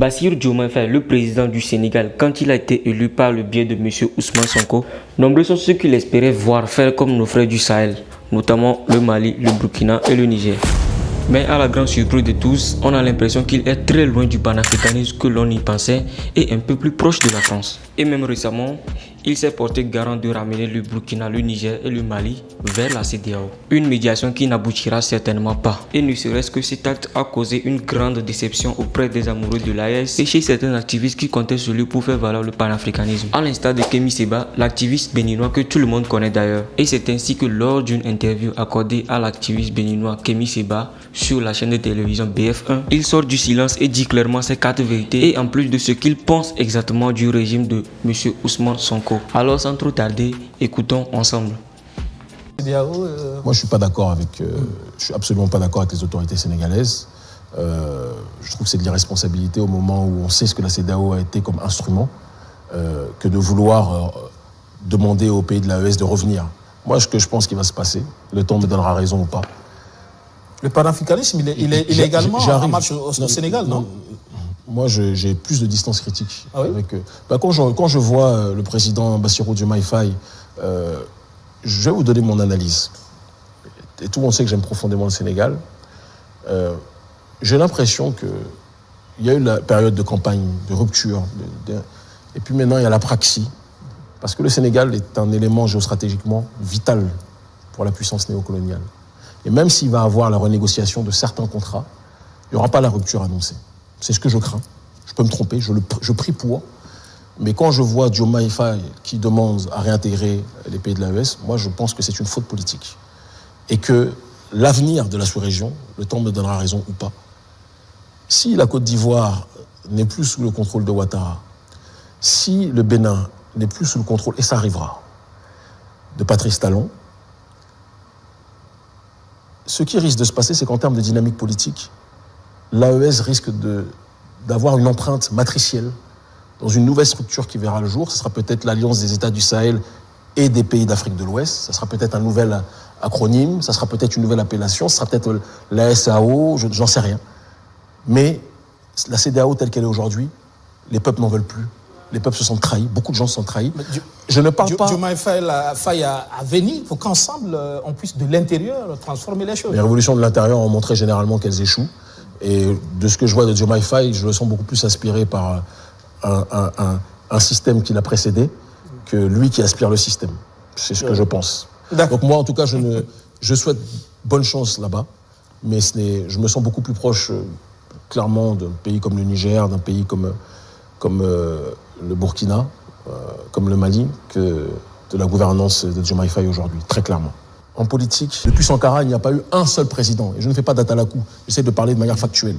Bassirou Diomaye Faye, le président du Sénégal, quand il a été élu par le biais de M. Ousmane Sonko, nombreux sont ceux qui l'espéraient voir faire comme nos frères du Sahel, notamment le Mali, le Burkina et le Niger. Mais à la grande surprise de tous, on a l'impression qu'il est très loin du panafricanisme que l'on y pensait et un peu plus proche de la France. Et même récemment, il s'est porté garant de ramener le Burkina, le Niger et le Mali vers la CEDEAO. Une médiation qui n'aboutira certainement pas. Et ne serait-ce que cet acte a causé une grande déception auprès des amoureux de l'AES et chez certains activistes qui comptaient sur lui pour faire valoir le panafricanisme. À l'instar de Kémi Séba, l'activiste béninois que tout le monde connaît d'ailleurs. Et c'est ainsi que lors d'une interview accordée à l'activiste béninois Kémi Séba sur la chaîne de télévision BF1, il sort du silence et dit clairement ses 4 vérités et en plus de ce qu'il pense exactement du régime de M. Ousmane Sonko. Alors sans trop tarder, écoutons ensemble. Moi je suis pas d'accord avec, je suis absolument pas d'accord avec les autorités sénégalaises. Je trouve que c'est de l'irresponsabilité au moment où on sait ce que la CEDEAO a été comme instrument, que de vouloir demander aux pays de l'AES de revenir. Moi ce que je pense qu'il va se passer, le temps me donnera raison ou pas. Le panafricanisme, il est également en marche au Sénégal, non? Moi, j'ai plus de distance critique. Ah oui? Avec, quand je vois le président Bassirou Diomaye Faye, je vais vous donner mon analyse. Et tout le monde sait que j'aime profondément le Sénégal. J'ai l'impression qu'il y a eu la période de campagne, de rupture. Et puis maintenant, il y a la praxis. Parce que le Sénégal est un élément géostratégiquement vital pour la puissance néocoloniale. Et même s'il va avoir la renégociation de certains contrats, il n'y aura pas la rupture annoncée. C'est ce que je crains. Je peux me tromper, je prie pour. Mais quand je vois Diomaye Faye qui demande à réintégrer les pays de l'AES, moi je pense que c'est une faute politique. Et que l'avenir de la sous-région, le temps me donnera raison ou pas, si la Côte d'Ivoire n'est plus sous le contrôle de Ouattara, si le Bénin n'est plus sous le contrôle, et ça arrivera, de Patrice Talon, ce qui risque de se passer, c'est qu'en termes de dynamique politique, l'AES risque d'avoir une empreinte matricielle dans une nouvelle structure qui verra le jour. Ce sera peut-être l'Alliance des États du Sahel et des pays d'Afrique de l'Ouest. Ce sera peut-être un nouvel acronyme, ça sera peut-être une nouvelle appellation, ce sera peut-être la SAO, j'en sais rien. Mais la CEDEAO telle qu'elle est aujourd'hui, les peuples n'en veulent plus. Les peuples se sentent trahis, beaucoup de gens se sentent trahis. Je ne parle pas... Diomaye Faye à venir, il faut qu'ensemble, on puisse de l'intérieur transformer les choses. Les révolutions de l'intérieur ont montré généralement qu'elles échouent. Et de ce que je vois de Diomaye Faye, je le sens beaucoup plus aspiré par un système qui l'a précédé que lui qui aspire le système. C'est ce que je pense. Donc moi, en tout cas, je souhaite bonne chance là-bas, mais je me sens beaucoup plus proche, clairement, d'un pays comme le Niger, d'un pays comme le Burkina, comme le Mali, que de la gouvernance de Diomaye Faye aujourd'hui, très clairement. En politique, depuis Sankara, il n'y a pas eu un seul président, et je ne fais pas d'atalakou, j'essaie de parler de manière factuelle,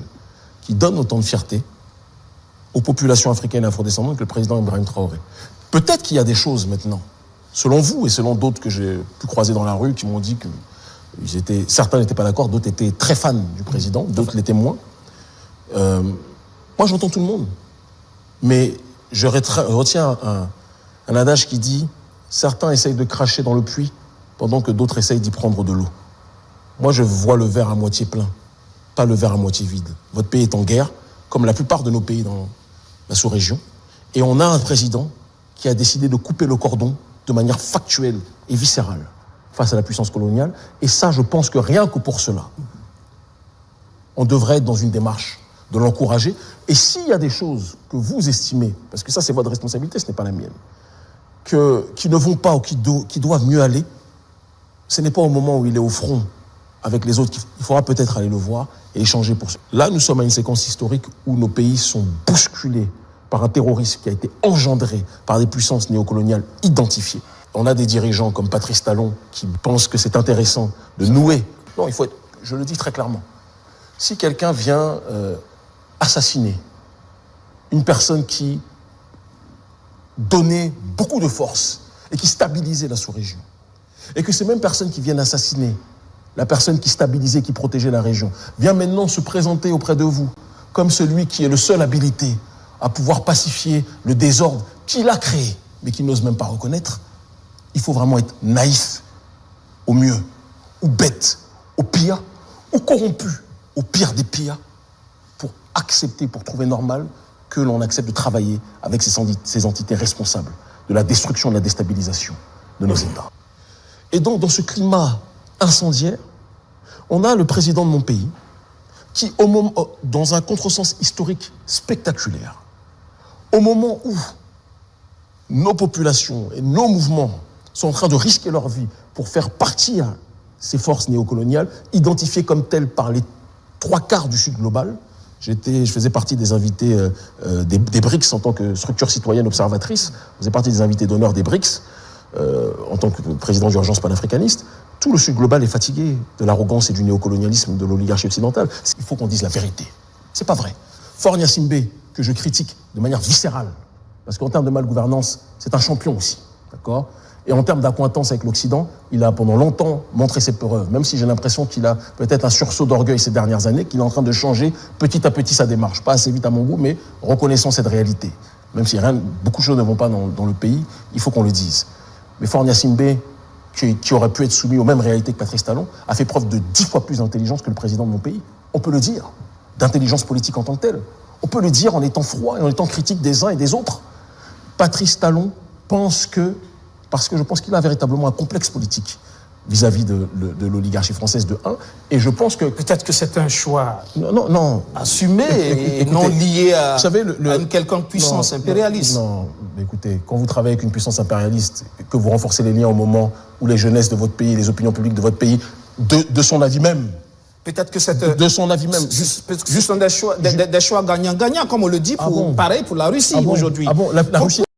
qui donne autant de fierté aux populations africaines et afrodescendantes que le président Ibrahim Traoré. Peut-être qu'il y a des choses maintenant, selon vous et selon d'autres que j'ai pu croiser dans la rue, qui m'ont dit que certains n'étaient pas d'accord, d'autres étaient très fans du président, d'autres l'étaient moins. Moi, j'entends tout le monde. Mais je retiens un adage qui dit « Certains essayent de cracher dans le puits pendant que d'autres essayent d'y prendre de l'eau. » Moi, je vois le verre à moitié plein, pas le verre à moitié vide. Votre pays est en guerre, comme la plupart de nos pays dans la sous-région. Et on a un président qui a décidé de couper le cordon de manière factuelle et viscérale face à la puissance coloniale. Et ça, je pense que rien que pour cela, on devrait être dans une démarche de l'encourager. Et s'il y a des choses que vous estimez, parce que ça c'est votre responsabilité, ce n'est pas la mienne, qui ne vont pas ou qui doivent mieux aller, ce n'est pas au moment où il est au front avec les autres qu'il faudra peut-être aller le voir et échanger pour ça. Là, nous sommes à une séquence historique où nos pays sont bousculés par un terrorisme qui a été engendré par des puissances néocoloniales identifiées. On a des dirigeants comme Patrice Talon qui pensent que c'est intéressant de nouer. Non, il faut être, je le dis très clairement, si quelqu'un vient assassiner une personne qui donnait beaucoup de force et qui stabilisait la sous-région, et que ces mêmes personnes qui viennent assassiner la personne qui stabilisait, qui protégeait la région, vient maintenant se présenter auprès de vous comme celui qui est le seul habilité à pouvoir pacifier le désordre qu'il a créé, mais qu'il n'ose même pas reconnaître, il faut vraiment être naïf au mieux, ou bête au pire, ou corrompu au pire des pires, pour accepter, pour trouver normal que l'on accepte de travailler avec ces entités responsables de la destruction, de la déstabilisation de nos États. Et donc, dans ce climat incendiaire, on a le président de mon pays qui, dans un contresens historique spectaculaire, au moment où nos populations et nos mouvements sont en train de risquer leur vie pour faire partir ces forces néocoloniales, identifiées comme telles par les 3/4 du Sud global. Je faisais partie des invités des BRICS en tant que structure citoyenne observatrice. Je faisais partie des invités d'honneur des BRICS en tant que président d'urgence panafricaniste. Tout le Sud global est fatigué de l'arrogance et du néocolonialisme de l'oligarchie occidentale. Il faut qu'on dise la vérité. C'est pas vrai. Faure Gnassingbé, que je critique de manière viscérale, parce qu'en termes de malgouvernance, c'est un champion aussi, d'accord ? Et en termes d'accointance avec l'Occident, il a pendant longtemps montré ses preuves, même si j'ai l'impression qu'il a peut-être un sursaut d'orgueil ces dernières années, qu'il est en train de changer petit à petit sa démarche. Pas assez vite à mon goût, mais reconnaissant cette réalité. Même si beaucoup de choses ne vont pas dans le pays, il faut qu'on le dise. Mais Faure Gnassingbé, qui aurait pu être soumis aux mêmes réalités que Patrice Talon, a fait preuve de 10 fois plus d'intelligence que le président de mon pays. On peut le dire, d'intelligence politique en tant que telle. On peut le dire en étant froid et en étant critique des uns et des autres. Patrice Talon pense parce que je pense qu'il a véritablement un complexe politique vis-à-vis de l'oligarchie française de 1, et je pense que... Peut-être que c'est un choix non, assumé et non lié à une quelconque puissance impérialiste. Non, mais écoutez, quand vous travaillez avec une puissance impérialiste, que vous renforcez les liens au moment où les jeunesses de votre pays, les opinions publiques de votre pays, de son avis même... Peut-être que c'est de son avis même. Juste des choix gagnant-gagnant, comme on le dit, pareil pour la Russie aujourd'hui. La Russie...